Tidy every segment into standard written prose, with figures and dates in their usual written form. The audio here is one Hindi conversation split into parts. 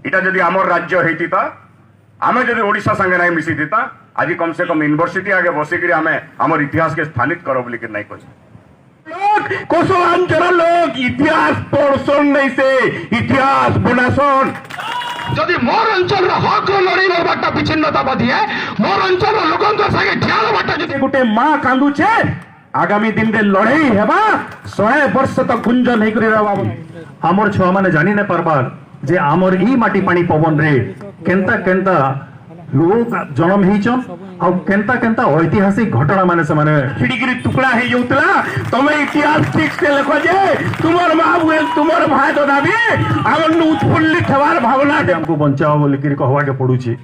इटा जदि आमर राज्य होता आमे जदि ओडिशा संगे नहीं मिसी थीता आज कम से कम यूनिवर्सिटी आगे बसिक आमे आमर इतिहास के स्थानित करो बोलिक नहीं कह लोग कोसलांचल लोग इतिहास पढ़सन नहीं से इतिहास बनासन जदि मोर अंचल हक लड़ाई बाटा विच्छिन्नतावादी है मोर अंचल लोगों संगे ढियाल बाटा जदि गोटे माँ कांदुचे आगामी दिन रे लड़ाई हेबा 100 वर्ष तक गुंज नहीं करी रहबा हमर छुआ माने जानी नहीं पारबार जे आमर ई माटी पानी पवन रे केंता केंता लोग जन्म हिचन आ केंता केंता ऐतिहासिक घटना माने से माने खिड़की टुकड़ा है जोतला तमे इतिहास ठीक से लिखो जे तुमर माँ हुए तुमर भाई तो दाबी हमन उत्फुल्लित हवार भावना दे हमको बचाओ बोली कि कहवा के पड़ुची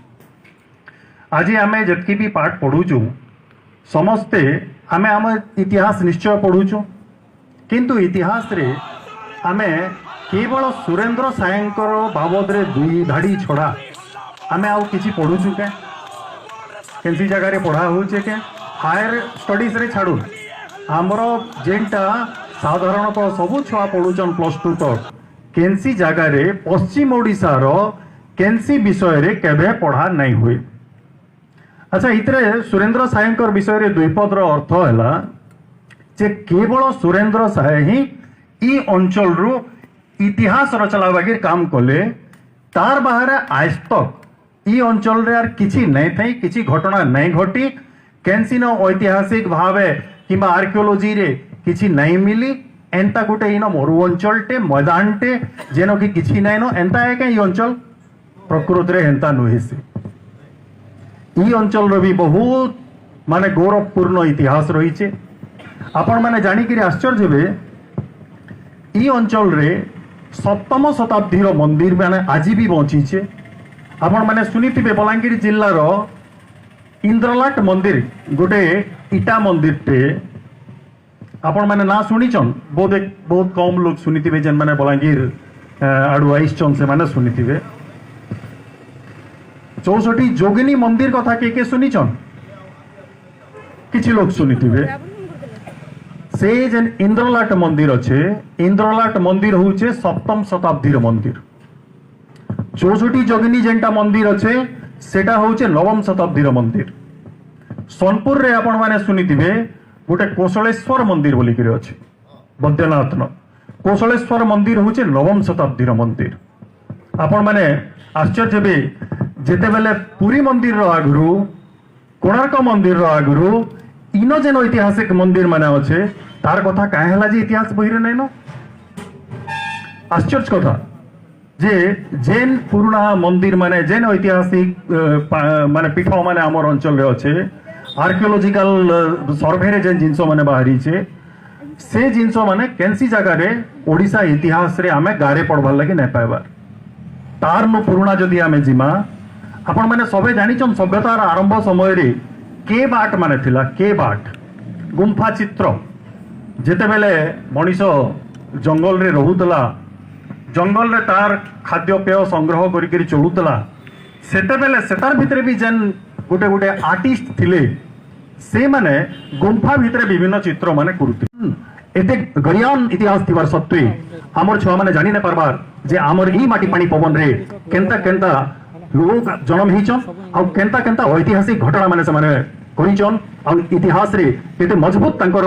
आज आमे जतकी भी पाठ पढ़ुचु समस्ते आमे आम इतिहास निश्चय पढ़ुचु किंतु इतिहास रे आमे केवल सुरेंद्र सायंकर बाबद रे दुई धाड़ी छड़ा आमे आउ किछि पढ़ुचु के केनसी जगह रे पढ़ा होचे के हायर स्टडीज रे छाड़ू हमर जेंटा साधारणतः सबु छुआ पढ़ुचन +2 तक केनसी जगह रे पश्चिम ओडिशा रो केनसी विषय रे केबे पढ़ा नहीं हुए। अच्छा इतरे सुरेंद्र सायंकर विषय रे द्विपद रो अर्थ हैला जे केवल सुरेंद्र साय ही ई अंचल रु इतिहास रचला बागिर काम कले तार बाहर आज तक ई अंचल रे यार किछि नहीं थई किछि घटना नहीं घटी केनसी न ऐतिहासिक भावे किंबा आर्कियोलॉजी रे किछि नहीं मिली एंता गुटे इन मरु अंचल टे मैदान टे जेनो कि किछि नहीं न एंता है के ई अंचल प्रकृति रे हेंता नुहिसी ई अंचल रो भी बहुत माने गौरवपूर्ण इतिहास रही छे आपण माने जानी कि आश्चर्य हेबे ई अंचल रे 7म शताब्दी रो मंदिर माने आज भी बची छे आपण माने सुनिथिबे बलांगीर जिल्ला रो इंद्रलाट मंदिर गोटे इटा मंदिर टे आपण माने ना सुनिचन बहुत कम लोग सुनिथिबे जेन माने बलांगीर आडु आइसचन से माने सुनिथिबे 64 जोगिनी मंदिर कथा के सुनिचन किछि लोग सुनिथिबे से जेन इंद्रलाट मंदिर अच्छे इंद्रलाट मंदिर होचे 7म शताब्दी रो मंदिर 64 जोगिनी जेंटा मंदिर अच्छे सेटा होचे 9म शताब्दी रो मंदिर सोनपुर रे आपण माने सुनिथिबे गोटे कोशलेश्वर मंदिर बोली करे अछि बद्रीनाथ न कोशलेश्वर मंदिर होचे 9म शताब्दी रो मंदिर आपण माने आश्चर्य बे जेते बेले पुरी मंदिर रो आगुरु कोणार्क मंदिर रो आगुरु इनो जेन ऐतिहासिक मंदिर माने अच्छे तार कथा काहे हला जे इतिहास बही रे नै न आश्चर्य कथा जे जेन पुराना मंदिर माने जेन ऐतिहासिक माने पीठ माने हमर अंचल रे अच्छे आर्कियोलॉजिकल सर्वे रे जेन जिंस माने बाहरी छे से जिंस माने केनसी जगह रे ओडिशा इतिहास रे आमे गारे पढ़बार लागि नै पाइबा तार नो पुराना जदी आमे जिमा आपण माने सबे जानिचन सभ्यतार आरंभ समय रे के बाट माने थिला के बाट गुंफा चित्र जेते बेले मनीष जंगल रे रहुतला जंगल रे तार खाद्य पेय संग्रह करी चलुतला सेते बेले सेतार भितरे भी जेन गोटे गोटे आर्टिस्ट थिले से माने गुंफा भितरे विभिन्न चित्र माने करुते एते गरियान इतिहास थिबार सत्वे हमर छुआ माने जानि नै पारबार जे हमर ई माटी पानी पवन रे केंता केंता लोग जन्म हिचन आ केंता केंता ऐतिहासिक घटना माने से माने करिचन आ इतिहास रे केते मजबूत तांकर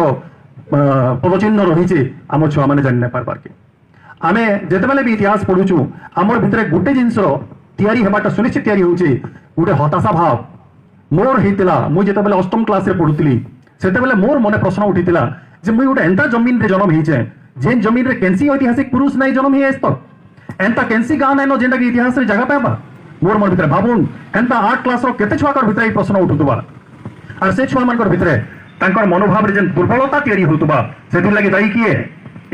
पदचिन्ह रही आम छुआ मैंने जानी ना पार के आमे जेतेबेले भी इतिहास पढ़ुचु आमर भितरे गोटे जिनस तैयारी हेबाटा सुनिश्चित तैयारी होउचे गोटे हताशा भाव मोर हेतिला मु जेतेबेले 8म क्लास रे पढुतली सेतेबेले मोर मने प्रश्न उठितिला जे मु गोटे एंता जमीन रे जन्म हिचे जेन जमीन रे केनसी ऐतिहासिक पुरुष नै जन्म हि एस तक एंता केनसी गां नै न जेंटा कि इतिहास रे जगह पाबा मोर मन भितरे भाबुन एंता 8 क्लास रो केते छुआ कर भितरे प्रश्न उठुतबा आ से छुआ मानकर भितरे तांकर मनोभाव रे जेन दुर्बलता तैयारी होतबा सेति लागि दाई किए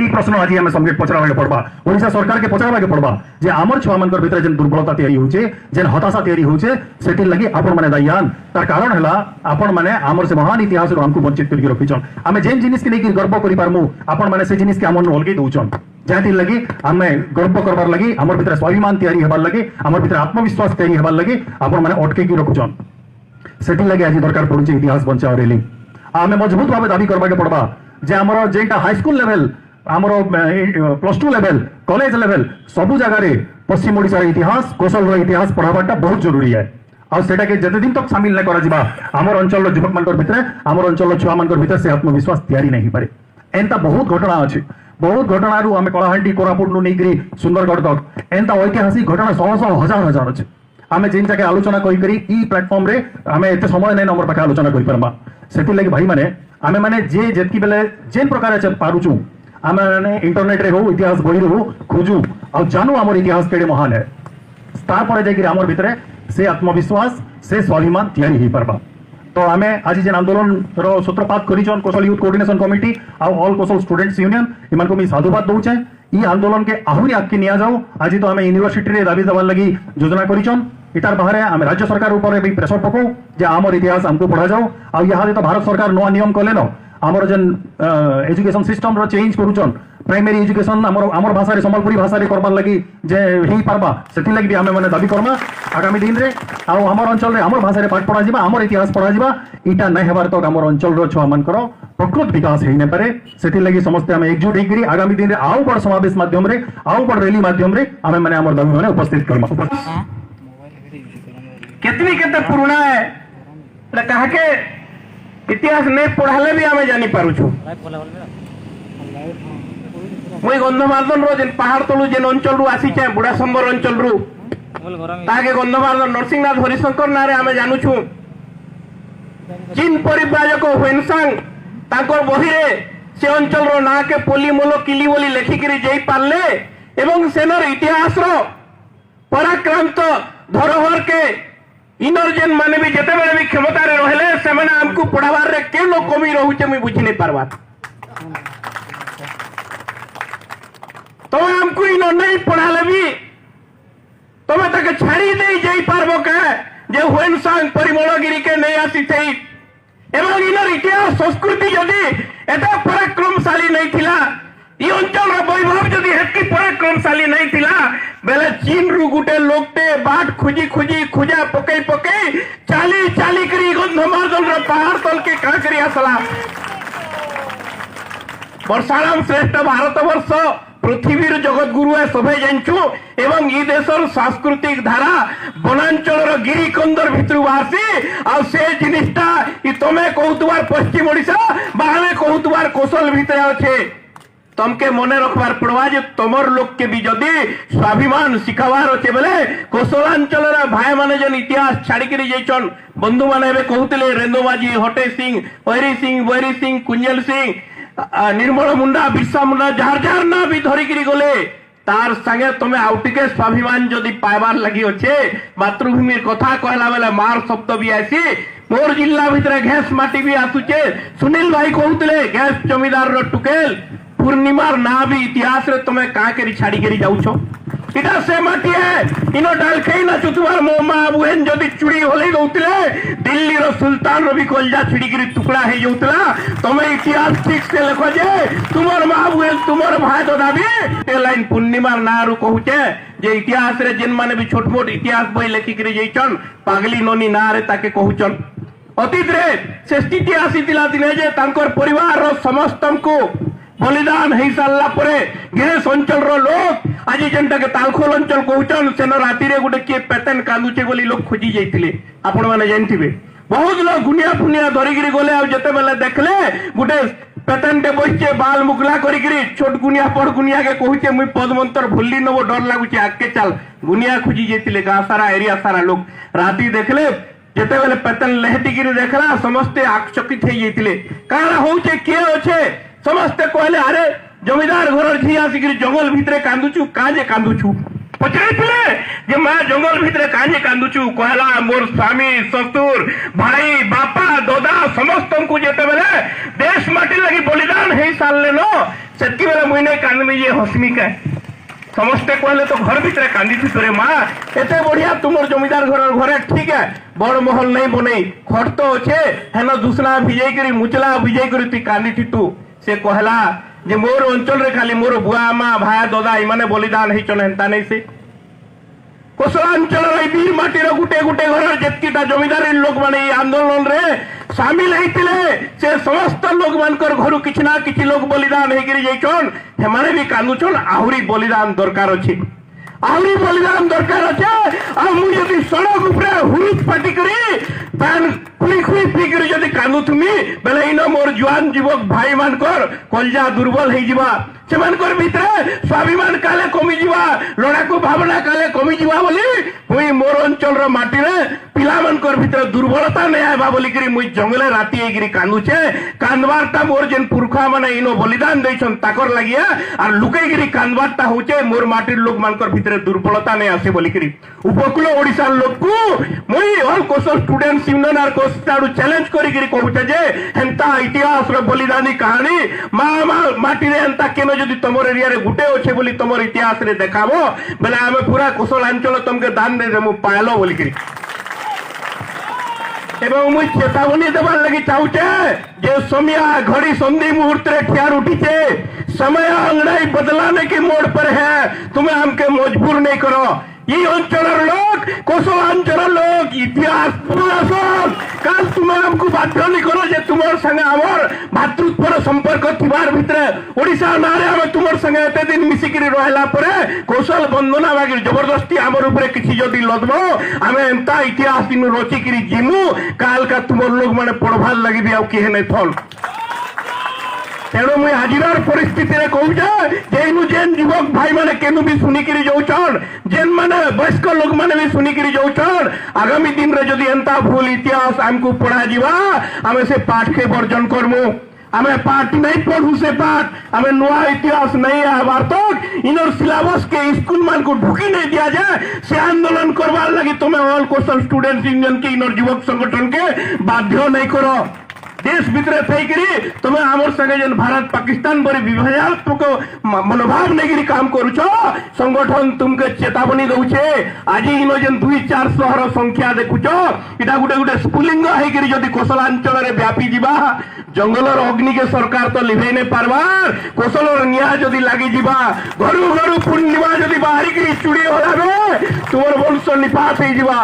ई प्रश्न आज हमें समझे पचराबा के पड़बा ओडिशा सरकार के पचराबा के पड़बा जे आमर छुआ मानकर भितर जेन दुर्बलता तैयारी होचे जेन हताशा तैयारी होचे सेति लागि आपण माने दायान तार कारण हला आपण माने आमर से महान इतिहास रो हमकु वंचित करि रखिचन हमें जेन जिनिस के लेके गर्व करि पारमु आपण माने से जिनिस के हमन अलगे दउचन जाति लागि हमें गर्व करबार लागि हमर भितर स्वाभिमान तैयारी हेबार लागि हमर भितर आत्मविश्वास तैयारी हेबार लागि आपण माने अटके कि रखुचन सेति लागि आज दरकार पड़ुचे इतिहास बचाओ रेली हमें मजबूत भाव दाबी करबा के पड़बा जे हमर जेटा हाई स्कूल लेवल हमरो +2 लेवल कॉलेज लेवल सबु जगह पश्चिम ओडिशा इतिहास कौशल इतिहास पढ़ाबाटा बहुत जरूरी है और सेटा के जते दिन तक शामिल नहीं करा जिबा हमर अंचल युवक मानकर भितरे हमर अंचल छुआ मानकर भितरे से आत्मविश्वास तैयारी नहीं पारे एंता बहुत घटना अछि बहुत घटना रु आमे कलाहांडी कोरापुट नु नेगरी सुंदरगढ़ तक एंता ऐतिहासिक घटना शह शह हजार हजार अछि आमे जेन जाके आलोचना कहि करी ई प्लेटफॉर्म रे आमे एते समय नै नंबर पाके आलोचना करि परबा सेति लागि भाई माने आमे माने जे जेतकी बेले जेन प्रकार से पारुचु आमे माने इंटरनेट रे हो इतिहास बही रे हो खोजु और जानू हमर इतिहास केडे महान है तार पर जाके हमर भितरे से आत्मविश्वास से स्वाभिमान तैयारी ही परबा तो आमे आज जेन आंदोलन रो सूत्रपात करिछन कौशल यूथ कोऑर्डिनेशन कमिटी आ ऑल कौशल स्टूडेंट्स यूनियन इमान को मी साधुवाद दउछे ई आंदोलन के आहुरी आगे निया जाओ आज तो आमे यूनिवर्सिटी रे दाबी देवार लगी योजना करिछन इतार बाहर आमे राज्य सरकार ऊपर भी प्रेशर पको जे आमर इतिहास हमको पढ़ा जाओ आ यहाँ तो भारत सरकार नवा नियम कले न आमर जेन एजुकेशन सिस्टम रो चेंज करूछन प्राइमरी एजुकेशन आमर भाषा रे संबलपुरी भाषा रे करबार लगी जे ही पारबा सेति लगी भी आमे माने दाबी करमा आगामी दिन रे आ हमर अंचल रे हमर भाषा रे पाठ पढ़ा जिबा हमर इतिहास पढ़ा जिबा इटा नै हेबार तक हमर अंचल रो छुआ मानकर प्रकृत विकास हेइ नै पारे सेति लगी समस्त आमे एकजुट हेकरी आगामी दिन रे आउ बड़ समावेश माध्यम रे आउ बड़ रैली माध्यम रे आमे माने हमर दाबी माने उपस्थित करमा कितनी केते पुराना है कहा के इतिहास नहीं पढ़ाले भी आमे जानी पारू छु मुई गंधमार्दन रो जेन पहाड़ तलु जेन अंचल रु आसी छे बुढ़ा संबर अंचल रु ताके गंधमार्दन नरसिंहनाथ हरिशंकर नारे आमे जानू छु चीन परिव्राजक ह्वेनसांग ताकर बही रे से अंचल रो ना के पोली मोलो किली बोली लेखि करी जेई पारले एवं सेनर इतिहास रो पराक्रांत धरोहर के इनर जेन माने भी जते बेले भी क्षमता रे रहले से माने हमको पढ़ावार रे के लो कमी रहउचे मैं बुझी नहीं पारबा तो हमको इनो नहीं पढ़ाले भी तमे ताके छाड़ी दे जाई पारबो के जे ह्वेनसांग परिमलगिरी के नहीं आसी थई एवं इनर इतिहास संस्कृति यदि एटा पराक्रमशाली नहीं थिला ई अंचल रो वैभव यदि हेतकी पराक्रमशाली नहीं थिला बेले चीन रु गुटे लोकटे बाट खुजी खुजी खुजा पकई पकई चाली चाली करी गंधमार्दन रो पहाड़ तल के का करी आसला वर्षाराम श्रेष्ठ भारतवर्ष पृथ्वी जगत गुरु है सभे जानचु एवं ई देशर सांस्कृतिक धारा वनांचल गिरी कंदर भितर बासी आ से जिनिसटा ई तमे कहतुबार पश्चिम ओडिशा बाहमे कहतुबार कौशल भितर अच्छे तमके मने रखबार पड़वा जे तमर लोक के भी जदि स्वाभिमान सिखावार अच्छे बेले कौशलांचल भाई माने जन इतिहास छाड़ी करी जाइछन बंधु माने एबे कहतले रेंदोबाजी हटे सिंह वैरी सिंह कुंजल सिंह निर्मल मुंडा बिरसा मुंडा जार जार ना भी धरी करी गले तार संगे तमे आउटिके स्वाभिमान जदि पाइबार लगी अच्छे मातृभूमि कथा कहला बेले मार शब्द भी आसी मोर जिला भितर घास माटी भी आसुचे सुनील भाई कहतले घास जमीदार रो टुकेल पूर्णिमार ना भी इतिहास रे तमे का करी छाड़ी करी जाउछो इटा से माटी है इनो डाल खई ना चुतवार मो मां बुहेन जदि चुड़ी होले गउतले दिल्ली रो सुल्तान रो भी कलजा छिड़ी करी टुकड़ा हे जाउतला तमे इतिहास ठीक से लिखो जे तुमर मां बुहेन तुमर भाई दादा भी ए लाइन पूर्णिमार ना रो कहूचे जे इतिहास रे जिन माने भी छोट मोट इतिहास बही लेखि करी जइछन पागली नोनी ना रे ताके कहूचन अतीत रे से स्थिति आसीतिला दिने जे तांकर परिवार रो समस्तम को बलिदान है सारा परे गिरेश अंचल रो लोग आज जेनटा के तालखोल अंचल कहउचन सेन राति रे गुटे के पेतन कांदुचे बोली लोग खोजी जाइतिले आपण माने जानथिबे बहुत लोग गुनिया फुनिया धरि गिरी गले आ जते बेले देखले गुटे पेतन टे बइचे बाल मुकला करी गिरी छोट गुनिया पड़ गुनिया के कहउचे मुई पदमंतर भुल्ली नबो डर लागुचे आके चल गुनिया खोजी जाइतिले गा सारा एरिया सारा लोग राति देखले जते बेले पेतन लहटी गिरी देखला समस्त आकचकित हे जाइतिले काला होउचे के होचे समस्ते कहले अरे जमीदार घर झी आसिक जंगल भितरे कांदुचु काजे कांदुचु पचारे जे मैं जंगल भितरे काजे कांदुचु कहला मोर स्वामी ससुर भाई बापा दादा समस्त को जेते बेले देश माटी लगी बलिदान हे सालले न सेति बेले मुई नै कांदमी जे हसमी के समस्ते कहले तो घर भितरे कांदी थी तोरे माँ एते बढ़िया तुमर जमीदार घर घरे ठीक है बड़ महल नहीं बने खट तो अच्छे हेन दूसरा भिजई करी मुचला भिजई करी तू कांदी थी तू से कहला जे मोर अंचल रे खाली मोर बुआ माँ भाई दादा इमाने बलिदान हेचन हेंता नहीं से कोसलांचल वीर माटीर गुटे गुटे घर जेतकीटा जमीदारी लोक माने आंदोलन रे सामिल होते से समस्त लोग मानकर घर किसी ना किसी लोग बलिदान होकर हेमाने भी कांदुछन आहरी बलिदान दरकार अच्छी आहरी बलिदान दरकार अच्छे आ मुझे सड़क उपरे हुरुच पाटी करी पैन खुई खुई पी करी जदी कांदुथुमी बेले इन मोर जुआन युवक भाई मानकर कलजा दुर्बल हो जिबा सेमानकर भितरे स्वाभिमान काले कमी जिबा लड़ाकू भावना काले कमी जिबा बोली मुई मोर अंचल रो माटी रे पिला मानकर भितरे दुर्बलता नै आबा बोली करी मुई जंगले राती एगिरी कांदुछे कांदवारटा मोर जेन पुरखा माने इनो बलिदान दैछन ताकर लागिया आर लुकाई गिरी कांदवारटा होचे मोर माटीर लोक मानकर भितरे दुर्बलता नै आसे बोली करी उपकूल ओडिसा लोक को मुई ऑल कोसल स्टूडेंट्स यूनियन आर कोस्टाडू चैलेंज करी गिरी कहूचे जे हेंता इतिहास रो बलिदानी कहानी माटी रे हेंता केनो जदि तमर एरिया रे गुटे अच्छे बोली तमर इतिहास रे देखाबो बेले आमे पूरा कुशलांचल तुमके दान दे देमु पायलो बोली करी एवं मुझ चेतावनी देवार लगी चाहूचे जे समिया घड़ी संधि मुहूर्त रे ठियार उठीचे समय अंगड़ाई बदलाने की मोड़ पर है तुम्हें हमके मजबूर नहीं करो ये अंचल लोग कोसलांचल लोग इतिहास पुरासन काल तुम्हें हमको बाध्य नहीं करो जे तुमर संगे आमर भातृत्वर संपर्क थिबार भितरे ओडिसा नारे हम तुमर संगे एते दिन मिसिकिरी रहला परे कौशल बंधना बागी जबरदस्ती आमर ऊपर किछि जदी लदबो हमें एंता इतिहास दिन रचिकिरी जिमु काल का तुमर लोग माने पढ़वार लगी भी आउ किहे नै थल तेणु मुझे हाजिरार परिस्थिति रे कहूचे जेनु जेन युवक भाई माने केनु भी सुनिकिरी जाउछन जेन माने वयस्क लोग माने भी सुनिकिरी जाउछन आगामी दिन रे जदी एंता भूल इतिहास हमको पढ़ा जीवा हमें से पाठ के वर्जन करमु हमें पाठ नहीं पढ़ू से पाठ हमें नुआ इतिहास नहीं आबार तक इनर सिलेबस के स्कूल मान को ढुकी नहीं दिया जाए से आंदोलन करवार लगी तुम्हें ऑल कोस्टल स्टूडेंट्स यूनियन के इनर युवक संगठन के बाध्य नहीं करो देश भितर थी तुम्हें आमर संगे जेन भारत पाकिस्तान बड़ी विभाजनात्मक मनोभाव नहीं काम करुच संगठन तुमके चेतावनी दौचे आज इन जेन 2-4 शहर संख्या देखुच इटा गोटे गोटे स्फुलिंग होकर जदि कोसलांचल रे व्यापी जीवा जंगलर अग्नि के सरकार तो लिभे नहीं पारबार कोसलर निया जदि लगी जीवा घरू घरू पूर्णिमा जदि बाहरिक चुड़ी होलाबे तुमर वंश निपात हो जीवा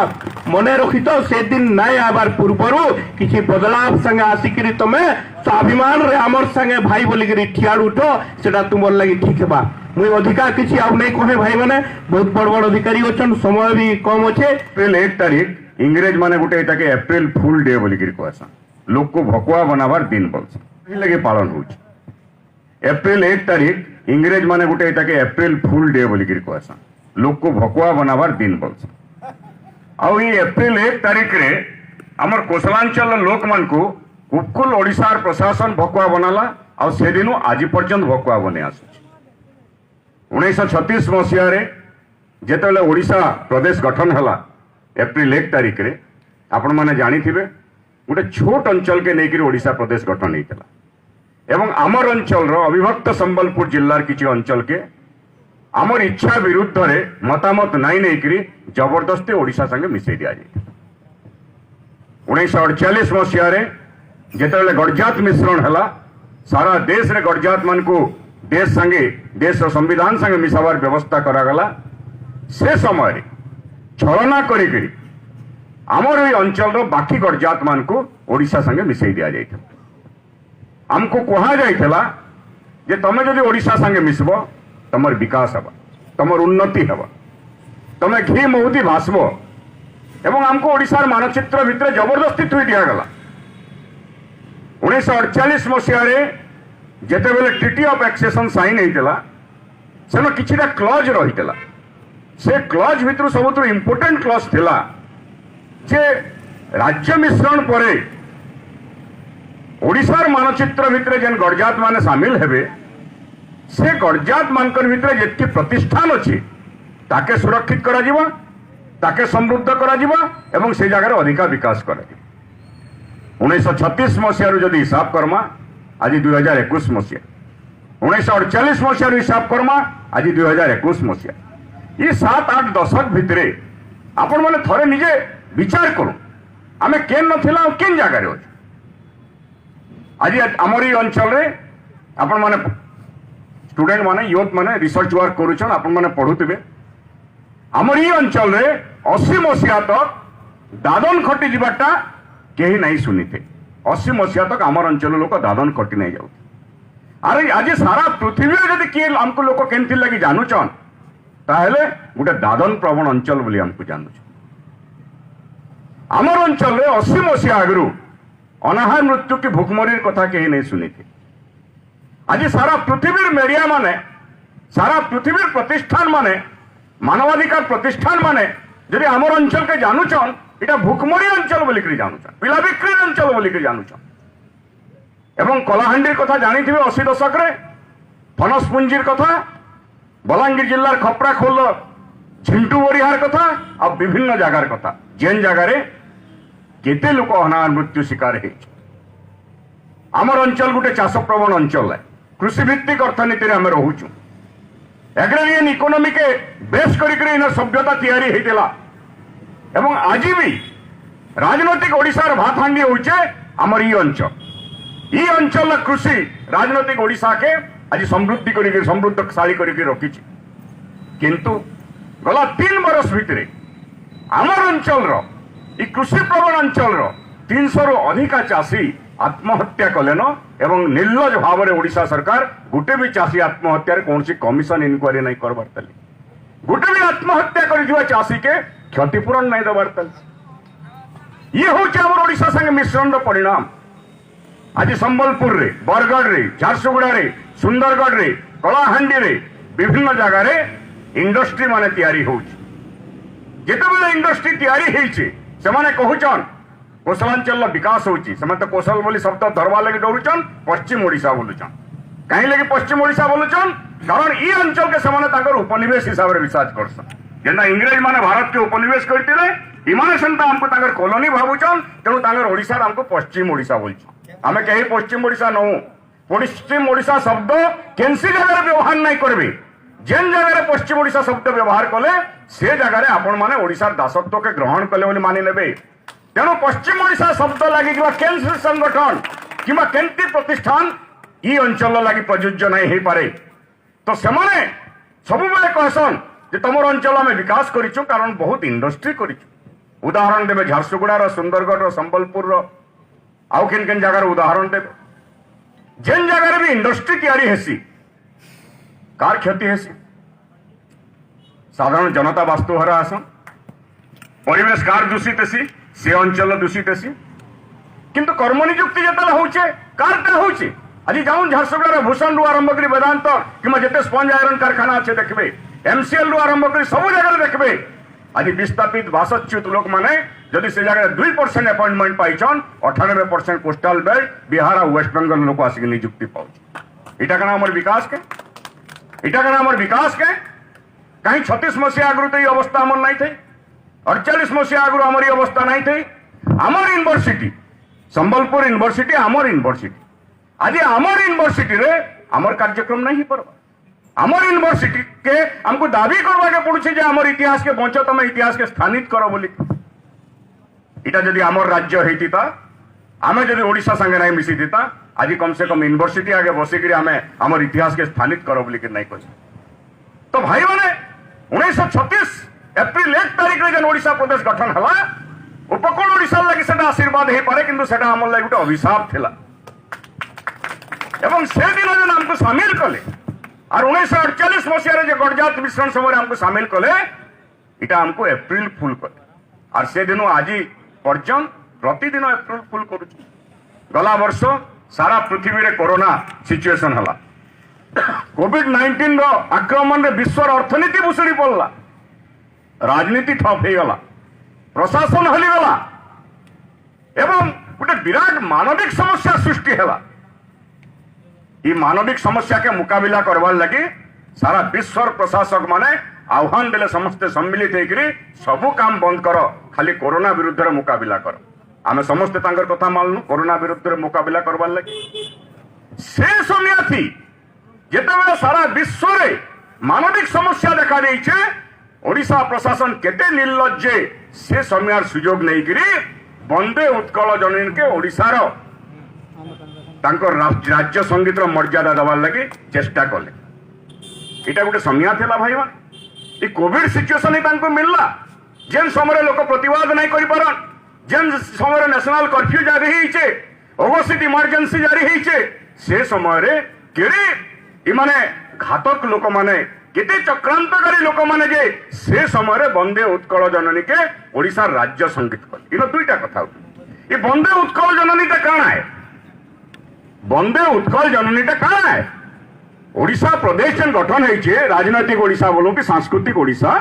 मने रखी तो से दिन नाई आबार पूर्वर किसी बदलाव संगे आसिकी तुम स्वाभिमान रे आमर संगे भाई बोलिकी ठिया उठो सेटा तुमर लगी ठीक बा मुई अधिका किसी आउ नहीं कहे भाई माने बहुत बड़ बड़ अधिकारी अच्छन समय भी कम अच्छे एप्रिल 1 तारीख इंग्रेज माने गोटे एटाके एप्रिल फुल डे बोलिकी कहसन लोक को भकुआ बनावार दिन बोलसन लगे पालन होउछ एप्रिल 1 तारीख इंग्रेज माने गोटे एटाके एप्रिल फुल डे बोलिकी कहसन लोक को भकुआ बनावार दिन बोलसन आउ ये एप्रिल 1 तारीख रे हमर कोसलांचल लोक मान को उपकूल ओडिशार प्रशासन भकुआ बनाला और से दिन आज पर्यंत भकुआ बने आसुच 1936 मसीह रे जेतेले ओडिशा प्रदेश गठन हला एप्रिल 1 तारीख रे आपण माने जानी थिबे गोटे छोट अंचल के नेकिरी ओडिशा प्रदेश गठन हेतला एवं आमर अंचल रो अविभक्त संबलपुर जिल्लार किछि अंचल के आमर इच्छा विरुद्ध रे मतामत नाई नेकिरी जबरदस्ती ओडिशा संगे मिसई दिया जाए 1948 मसीह रे जेतेले गड़जात मिश्रण हला सारा देश रे गड़जात मान को देश संगे देश संविधान संगे मिसावार व्यवस्था करागला से समय रे छलना करी आमर ये अंचल रो बाकी गड़जात मान को ओडिशा संगे मिसई दिया जाए हमको कहा जाइथला जे तमे जदि ओडिशा संगे मिसबो तमर विकास हवा तमर उन्नति हवा तमे घी महुदी भासबो एवं हमको ओडिशार मानचित्र भितर जबरदस्ती थुई दिया गला 1948 मसीह रे जेतेबेले ट्रिटी ऑफ एक्सेशन साइन होइतला सेनो किछिटा क्लॉज रहितला से क्लॉज भितर सबुठ इंपोर्टेंट क्लॉज थिला जे राज्य मिश्रण परे ओडिशार मानचित्र भितर जेन गड़जात माने शामिल हेबे से गड़जात मानकर भितर जेति प्रतिष्ठान अछि ताके सुरक्षित करा जिवो ताके समृद्ध करा जिवो एवं से जगह अधिका विकास करा जिवो 1936 मसीह जदि हिसाब करमा आज 2021 मसीह 1948 मसीह हिसाब करमा आज 2021 मसीह ये 7-8 दशक भितरे आपण माने थरे निजे विचार करू आमे केन नथिला केन जगह रे आज आमरी अंचल रे आपण माने स्टूडेंट माने यूथ माने रिसर्च वर्क करूछन आपण माने पढुतिबे आमरी अंचल रे 80 मसीहा तक दादन खटी जीवाटा केही नहीं सुनिथे 80 मसीहा तक आमर अंचल लोक दादन कटि नहीं जाऊ। अरे आज सारा पृथ्वी जदि किए आमको लोक केमती लगी जानूचन ताहले गोटे दादन प्रवण अंचल बोली हमको जानूच। आमर अंचल 80 मसीहा आगु अनाहार मृत्यु की भूखमरी कथा कहीं नहीं सुनी थी। आज सारा पृथ्वी मीडिया माने सारा पृथ्वी प्रतिष्ठान माने मानवाधिकार प्रतिष्ठान माने जदि आमर अंचल के जानूचन इटा भूखमरी अंचल बोलिक जानूचन, पिला बिक्री अंचल बोलिक जानूचन। एवं कलाहांडी कथा जानी थे 80 दशक रे फनसपुंजीर कथा, बलांगीर जिल्लार खपरा खोल झिंटू बरिहार कथा आ विभिन्न जगार कथा जेन जगार केते लोक अनाहार मृत्यु शिकार है। आमर अंचल गोटे चाष प्रवण अंचल है, कृषि भित्तिक अर्थनीति आम रोचु। एग्रेरियन इकोनॉमी के बेस कर सभ्यता तैयारी होता एवं आज भी राजनैतिक ओडिशार भात हांडी होचे आमर ई अंचल। ई अंचल कृषि राजनैतिक ओडिशा के आज समृद्धि कर समृद्धशाली करके रखी। किंतु गला 3 बरस भितर आमर अंचल कृषि प्रवण अंचल 300 रु अधिका चाषी आत्महत्या कलेन एवं निर्लज भाव में ओडिशा सरकार गोटे भी चाषी आत्महत्या कौन सी कमिशन इनक्वारी नहीं करबार ताली, गोटे भी आत्महत्या कर चाषी के क्षतिपूरण नहीं देवार ताली। ये हूँ आम ओडिशा संगे मिश्रण परिणाम। आज संबलपुर रे, बरगढ़ रे, झारसुगुड़ा रे, सुंदरगढ़ रे, कलाहांडी रे विभिन्न जगार इंडस्ट्री माने तैयारी होउची। जेतेबेले इंडस्ट्री तैयारी होइची सेमाने कहूचन कोसलांचल विकास होउची, सेमाने तो कोसल बोली शब्द धरवा लगी डरुचन, पश्चिम ओडिशा बोलुचन। कहीं लगी पश्चिम ओडिशा बोलुचन कारण ई अंचल के सेमाने ताकर उपनिवेश हिसाब रे विचार करसन। जेना इंग्रेज माने भारत के उपनिवेश करतिले इमाने सेंता हमको ताकर कॉलोनी भाबुचन, तेणु ताकर ओडिशा हमको पश्चिम ओडिशा बोलछन। आमे कहीं पश्चिम ओडिशा नहु, पश्चिम ओडिशा शब्द केनसी जगह व्यवहार नहीं करबे। जेन जगह पश्चिम ओडिशा शब्द व्यवहार कले से जगह आपण माने ओडिशार दासत्व के ग्रहण कले बोली मानि नेबे। तेणु पश्चिम ओडिशा शब्द लगी केंद्र संगठन किंवा केंद्रीय प्रतिष्ठान ई अंचल लगी प्रযোज्य नहीं हो पारे। तो सेमाने सब कहसन जे तमर अंचल आम विकास करिछु कारण बहुत इंडस्ट्री करिछु। उदाहरण देवे झारसुगुड़ा, सुंदरगढ़, संबलपुर आउ केन केन जगार उदाहरण देवे। जेन जगार भी इंडस्ट्री तैयारी हेसी कार क्षति हेसी, साधारण जनता वास्तुहरा आसन, परिवेश कार दूषित हेसी, से अंचल दूषित हेसी। किंतु कर्म नियुक्ति जेतले होउचे कारटा होउचे। आज जाऊन झारसुगुड़ा भूषण रु आरंभ करी वेदांत कि जेते स्पंज आयरन कारखाना अच्छे देखबे, एमसीएल रु आरंभ करी सब जगह देखबे। आज विस्थापित वासच्युत लोक माने जदि से जगह 2% अपॉइंटमेंट पाइछन 98% कोस्टल बेल्ट बिहार और वेस्ट बंगाल लोक आसिक नियुक्ति पाउछ। इटा कना हमर विकास के, इटा कना हमर विकास के। कहीं 36 मसीहा आगु तो ये अवस्था हमर नहीं थे, 48 मसीहा आगु हमर ये अवस्था नहीं थे। आमर यूनिवर्सिटी संबलपुर यूनिवर्सिटी आमर यूनिवर्सिटी आज आमर यूनिवर्सिटी रे आमर कार्यक्रम नहीं पर आमर यूनिवर्सिटी के हमको दाबी करवा के पड़ुछे जे आमर इतिहास के बंच तमे इतिहास के स्थानित करो बोली। इटा जदि आमर राज्य हेतिता आमे जदि ओडिशा संगे नहीं मिसी दिता आज कम से कम यूनिवर्सिटी आगे बसिक आमे आमर इतिहास के स्थानित करो बोली नहीं कह। तो भाई माने 1936 एप्रिल 1 तारिख रे जन ओडिशा प्रदेश गठन हला उपकूल ओडिशा लगी सेटा आशीर्वाद हे पारे किंतु सेटा हमर लागि गोटे अभिशाप थिला। एवं से दिन जन हमको शामिल कले और 1948 मसीह जो गणजात मिश्रण समय हमको शामिल कले इटा हमको एप्रिल फुल कले और से दिन आज पर्यटन प्रतिदिन एप्रिल फुल करू। गला वर्ष सारा पृथ्वी रे कोरोना सिचुएशन हला, कोविड-19 रो आक्रमण रे विश्व अर्थनीति भुसुड़ी पड़ला, राजनीति ठप हो गला, प्रशासन हलीगला एवं गोटे विराट मानविक समस्या सृष्टि है। ये मानविक समस्या के मुकाबिला करवार लगी सारा विश्व प्रशासक माने आह्वान देले समस्ते सम्मिलित होकर सबू काम बंद कर, खाली कोरोना विरुद्ध मुकाबिला कर। आमे समस्ते तांकर कथा मानलु कोरोना विरुद्ध मुकाबिला करवार लगी। से समय थी जेतेबेले सारा विश्व रे मानविक समस्या देखा देइछे ओडिशा प्रशासन केते निर्लज्जे से समय सुजोग नहीं करी वंदे उत्कल जननी के ओडिशार राज्य संगीत मर्यादा देवार लगी चेष्टा कले। इटा गोटे समय था भाई मान ये कोविड सिचुएसन ही मिलला जेन समय लोक प्रतिवाद नहीं कर पारन, जेन समय नेशनल कर्फ्यू जारी होइछे ओवरसीट इमरजेंसी जारी होइछे से समय रे केड़े इमाने घातक लोक माने केते चक्रांतकारी लोक माने जे से समय रे वंदे उत्कल जननी के ओडिसा राज्य संगीत कल इन दुईटा कथा ये वंदे उत्कल जननीटा काଣା है वंदे उत्कल जननीटा काଣା है ओडिशा प्रदेश जेन गठन होइछे राजनैतिक ओडिशा बोलो कि सांस्कृतिक ओडिशा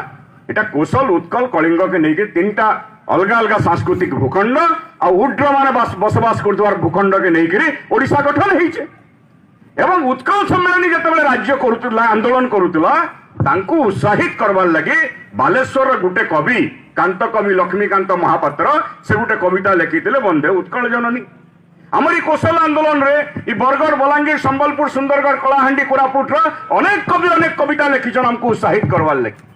एटा कौशल उत्कल कलिंग के नहीं तीन अलग अलग सांस्कृतिक भूखंड आ उड्र माने बसवास कर भूखंड के नहीं ओडिशा गठन होइछे एवं उत्कल सम्मेलन जिते राज्य करुला आंदोलन करुला तांकू उत्साहित करवार लगे बालेश्वर गोटे कवि कांत कवि लक्ष्मीकांत महापात्र से गोटे कविता लिखिते वंदे उत्कल जननी आमरी कौशल आंदोलन रे ई बरगढ़ बलांगीर संबलपुर सुंदरगढ़ कलाहांडी कोरापुट अनेक कवि अनेक कविता लिखिछन हमको उत्साहित करवार लगे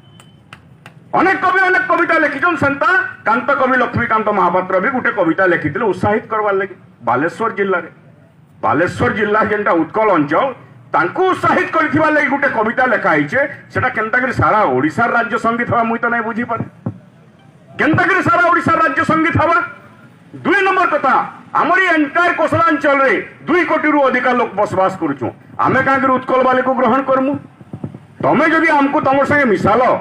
अनेक कवि अनेक कविता लिखिछन सेंता कांत कवि लक्ष्मीकांत महापात्र भी गोटे कविता लिखिते उत्साहित करवार लगे बालेश्वर जिला जेनटा उत्कल अंचल तांको उत्साहित करथिबा लागि गोटे कविता लिखा होइछे सेटा केनताकरी सारा ओडिसा राज्य संगीत हवा मुई तो नहीं बुझी पारे केनताकरी सारा ओडिसा राज्य संगीत हवा दुई नंबर कथा आमरी एंटायर कोसलांचल रे 2 कोटी रु अधिक लोक बसवास करूछु आमे कांकरी उत्कल वाले को ग्रहण करमु तमे जदि हमको तमर संगे मिसालो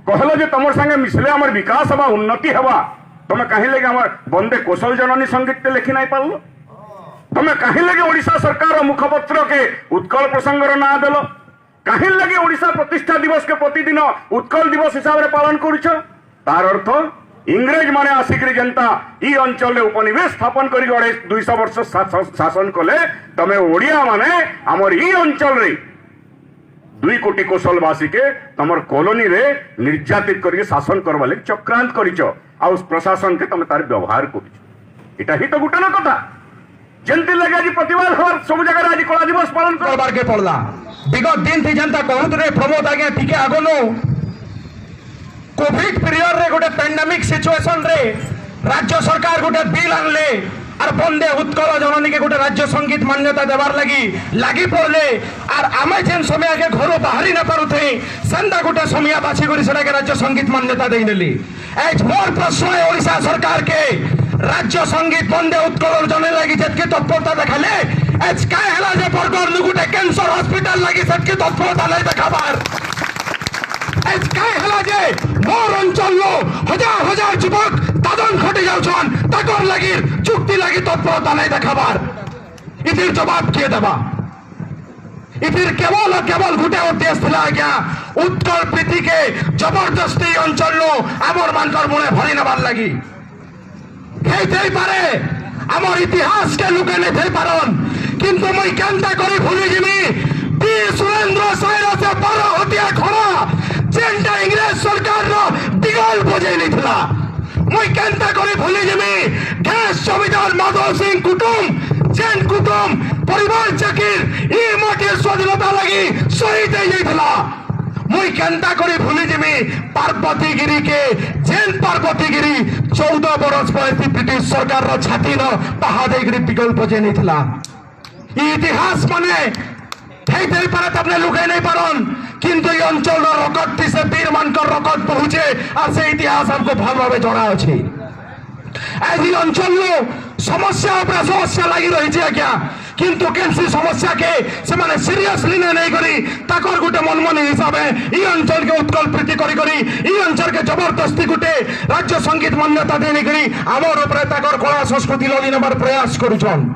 कहलो जे तमर संगे मिसले हमर विकास हवा उन्नति हवा तमे काहे लगे हमर वंदे कौशल जननी संगीत ते लिखि नाही पारलो तमे काहे लगे ओडिशा सरकार मुखपत्र के उत्कल प्रसंगर ना देलो काहे लगे ओडिशा प्रतिष्ठा दिवस के प्रतिदिन उत्कल दिवस हिसाब रे पालन करूछ तार अर्थ इंग्रेज माने आसिकरी जनता ई अंचल उपनिवेश स्थापन करी 200 वर्ष शासन कले तमे ओडिया माने हमर ई अंचल रे 2 कोटी कौशलवासी के तमर कॉलोनी रे निर्यातित करके शासन करवा ले चक्रांत करिछ आ उस प्रशासन के तमे तार व्यवहार करिछ एटा ही तो गुटा न कथा जनते लगे आज प्रतिवाद हर सब जगह आज कला दिवस पालन करबार के पड़ला विगत दिन थी जनता कहत रे प्रमोद आगे टिके आगनो कोविड पीरियड रे गोटे पेंडेमिक सिचुएशन रे राज्य सरकार गोटे बिल आनले और वंदे उत्कल जननी के गोटे राज्य संगीत मान्यता देवार लगी पड़ले और आमे जेन समय आगे घर बाहरी न पारुथे सेंदा गोटे समय बाछी करी सेटा के राज्य संगीत मान्यता देई नेली एज मोर प्रश्न है ओडिशा सरकार के राज्य संगीत वंदे उत्कल जने लगी जेतके तत्परता देखाले एज काय हला जे बरगढ़ गोटे कैंसर हॉस्पिटल लगी सेतके तत्परता नहीं देखाबार एज काय हला जे मोर अंचल हजार हजार युवक दादन खटे जाउछन ताकर लगी चुक्ति लगी तत्परता नहीं देखाबार इतिर जवाब किए देबा इतिर केवल गोटे उद्देश्य थिला आज्ञा उत्कल प्रीति के जबरदस्ती अंचल आमर मानकर मुने भरी नबार लगी हेते पारे आमर इतिहास के लुके नहीं थे पारन किंतु मैं केनता करी भूली जिमी बी सुरेंद्र सायर से 12 हटिया खड़ा जेंटा इंग्रेज सरकार रो दिगल बजे नहीं थिला मैं केनता करी भूली जिमी देश संविधान माधव सिंह कुटुम जेन कुटुम परिवार चकीर ई माटी स्वाधीनता लगी शहीद हो जाइथिला मुई केनता करी भूली जिमी पार्वती गिरी के जेन पार्वती गिरी 14 बरस पर ब्रिटिश सरकार रो छाती न पहाड़े गिरी बिगल बजे नहीं थिला इतिहास माने ठेक दे पारे तबने लुकाई नहीं पारन किंतु ये अंचल रकट से वीर मानकर रकट पहुंचे और से इतिहास हमको भल भावे जଣା अछि एही अंचल समस्या पर समस्या लगी रही छै क्या किंतु केनसी समस्या के से माने सीरियसली नहीं करी ताकर गुटे मनमनी हिसाब ई अंचल के उत्कल प्रीति करी करी ई अंचल के जबरदस्ती गुटे राज्य संगीत मान्यता देने करी आमर ऊपर ताकर कला संस्कृति लदी नबार प्रयास करूछन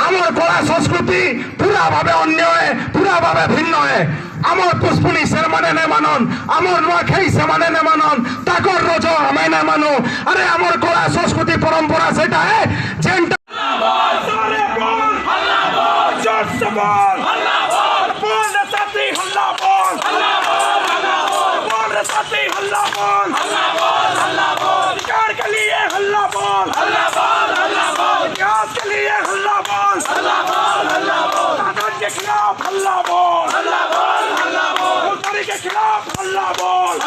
आमर कला संस्कृति पूरा भावे अन्य है पूरा भावे भिन्न है आमर पुष्पुनी से माने ने मानन आमर नुआखाई से माने ने मानन ताकर रोज हमें ने मानो अरे आमर कला संस्कृति परंपरा सेटा है जेंटा के खिलाफ हल्ला बोल, के खिलाफ हल्ला बोल,